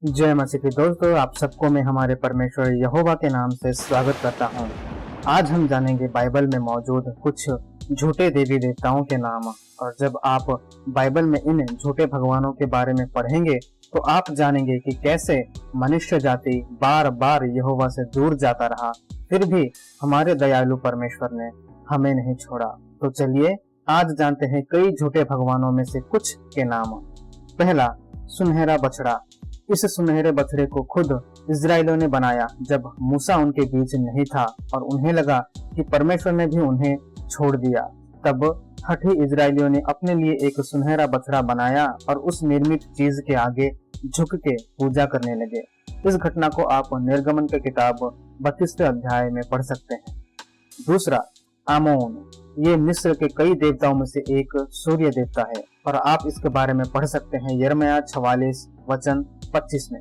जय मसीह के दोस्तों, आप सबको मैं हमारे परमेश्वर यहोवा के नाम से स्वागत करता हूं। आज हम जानेंगे बाइबल में मौजूद कुछ झूठे देवी देवताओं के नाम। और जब आप बाइबल में इन झूठे भगवानों के बारे में पढ़ेंगे तो आप जानेंगे कि कैसे मनुष्य जाति बार बार यहोवा से दूर जाता रहा, फिर भी हमारे दयालु परमेश्वर ने हमें नहीं छोड़ा। तो चलिए आज जानते हैं कई झूठे भगवानों में से कुछ के नाम। पहला, सुनहरा बछड़ा। इस सुनहरे बछड़े को खुद इजराइलियों ने बनाया जब मूसा उनके बीच नहीं था और उन्हें लगा कि परमेश्वर ने भी उन्हें छोड़ दिया। तब हठी इजराइलियों ने अपने लिए एक सुनहरा बछड़ा बनाया और उस निर्मित चीज के आगे झुक के पूजा करने लगे। इस घटना को आप निर्गमन की किताब 32वें अध्याय में पढ़ सकते हैं। दूसरा, आमोन। ये मिस्र के कई देवताओं में से एक सूर्य देवता है और आप इसके बारे में पढ़ सकते हैं यिर्मयाह 44 वचन 25 में।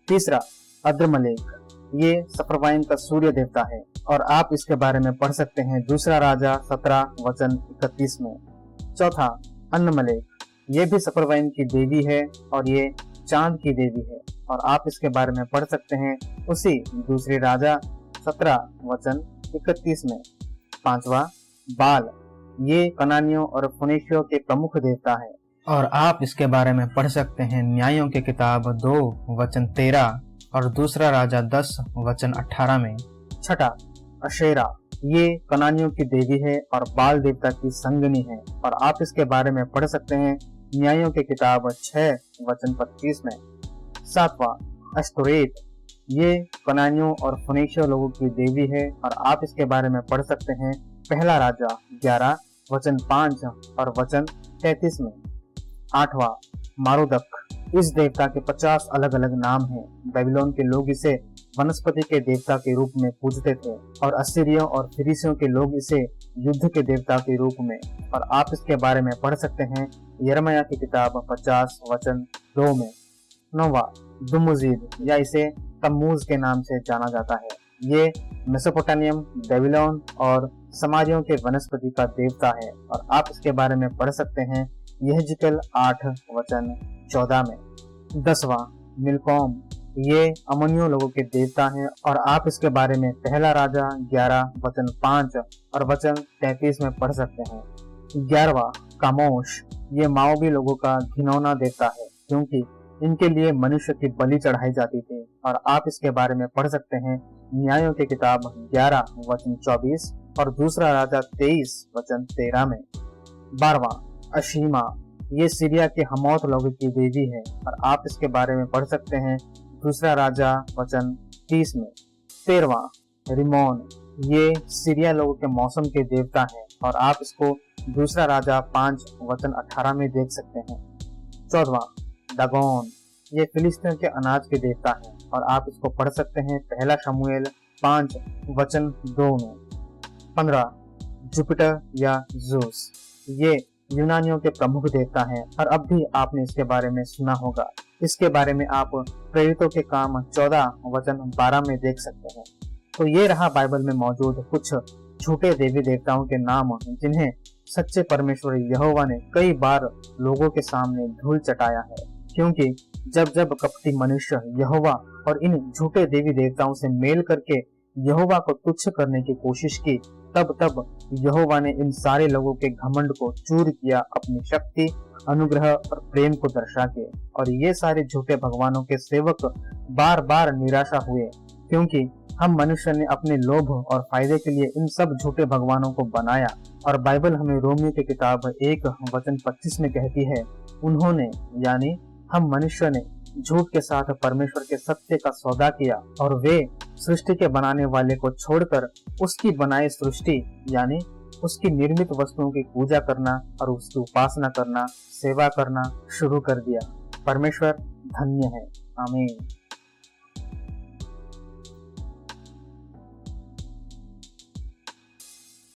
तीसरा, अद्रमलेक। ये सफरवाइम का सूर्य देवता है और आप इसके बारे में पढ़ सकते हैं दूसरा राजा 17 वचन 31 में। चौथा, अन्नमलेक। ये भी सफरवाइम की देवी है और ये चांद की देवी है और आप इसके बारे में पढ़ सकते हैं उसी दूसरे राजा 17 वचन 31 में। पांचवा, बाल। ये कनानियों और फुनेशियों के प्रमुख देवता है और आप इसके बारे में पढ़ सकते हैं न्यायों की किताब 2 वचन 13 और दूसरा राजा 10 वचन 18 में। छठा, अशेरा। ये कनानियों की देवी है और बाल देवता की संगनी है और आप इसके बारे में पढ़ सकते हैं न्यायों की किताब 6 वचन 25 में। सातवां, अश्तोरेत। ये कनानियों और फुनेशियों लोगों की देवी है और आप इसके बारे में पढ़ सकते हैं पहला राजा 11 वचन 5 और वचन 33 में। आठवां, मारुदक। इस देवता के 50 अलग अलग नाम हैं। बेबीलोन के लोग इसे वनस्पति के देवता के रूप में पूजते थे और असीरियों और फिरिसियों के लोग इसे युद्ध के देवता के रूप में। और आप इसके बारे में पढ़ सकते हैं यिर्मयाह की किताब 50 वचन 2 में। नौवां, दुमुजीद या इसे तम्मूज के नाम से जाना जाता है। ये मेसोपोटामियम, बेबीलोन और समारियों के वनस्पति का देवता है और आप इसके बारे में पढ़ सकते हैं यहेजकेल 8 वचन 14 में। 10वां, मिल्कोम। ये अमोनियों लोगों के देवता हैं और आप इसके बारे में पहला राजा 11 वचन 5 और वचन 33 में पढ़ सकते हैं। 11वां, कामोश। ये माओबी लोगों का घिनौना देवता है क्योंकि इनके लिए मनुष्य की बलि चढ़ाई जाती थी और आप इसके बारे में पढ़ सकते हैं न्यायों की किताब 11 वचन 24 और दूसरा राजा 23 वचन 13 में। 12वां, अशीमा। ये सीरिया के हमौत लोगों की देवी है और आप इसके बारे में पढ़ सकते हैं दूसरा राजा वचन 30 में। 13वां, रिमोन। ये सीरिया लोगों के मौसम के देवता है और आप इसको दूसरा राजा 5 वचन 18 में देख सकते हैं। 14वां, दागोन। ये फिलिस्तीन के अनाज के देवता है और आप इसको पढ़ सकते हैं पहला शमूएल 5 वचन 2 में। 15, जुपिटर या जूस। ये यूनानियों के प्रमुख देवता हैं और अब भी आपने इसके बारे में सुना होगा। इसके बारे में आप प्रेरितों के काम 14 वचन 12 में देख सकते हैं। तो ये रहा बाइबल में मौजूद कुछ झूठे देवी देवताओं के नाम जिन्हें सच्चे परमेश्वर यहोवा ने कई बार लोगों के सामने धूल चटाया है, क्योंकि जब जब कपटी मनुष्य यहोवा और इन झूठे देवी देवताओं से मेल करके यहोवा को तुच्छ करने की कोशिश की, तब तब यहोवा ने इन सारे लोगों के घमंड को चूर किया अपनी शक्ति, अनुग्रह और प्रेम को दर्शा के। और ये सारे झूठे भगवानों के सेवक बार बार निराशा हुए क्योंकि हम मनुष्य ने अपने लोभ और फायदे के लिए इन सब झूठे भगवानों को बनाया। और बाइबल हमें रोमियो की किताब 1 वचन 25 में कहती है, उन्होंने यानी हम मनुष्य ने झूठ के साथ परमेश्वर के सत्य का सौदा किया और वे सृष्टि के बनाने वाले को छोड़कर उसकी बनाई सृष्टि यानी उसकी निर्मित वस्तुओं की पूजा करना और उसकी उपासना करना, सेवा करना शुरू कर दिया। परमेश्वर धन्य है। आमीन।